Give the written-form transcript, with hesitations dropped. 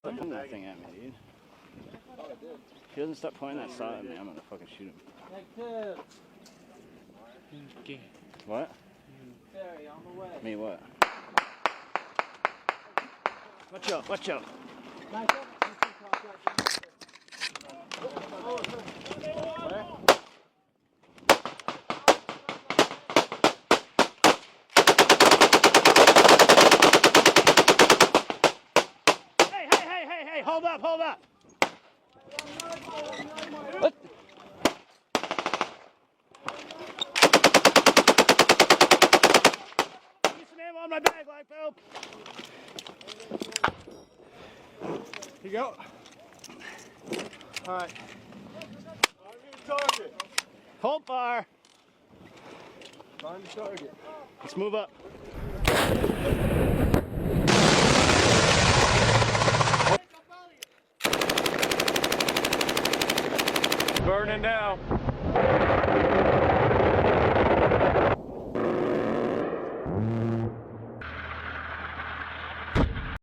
Pointing that thing at me, dude. If he doesn't stop pointing that saw at me, I'm gonna fucking shoot him. What? Ferry on the way. Me what? Watch out, watch out. Hey, hold up, hold up. What? Get some ammo on my bag, Blackfield. Here you go. All right. Target. Hold fire. Find the target. Let's move up. Burning now.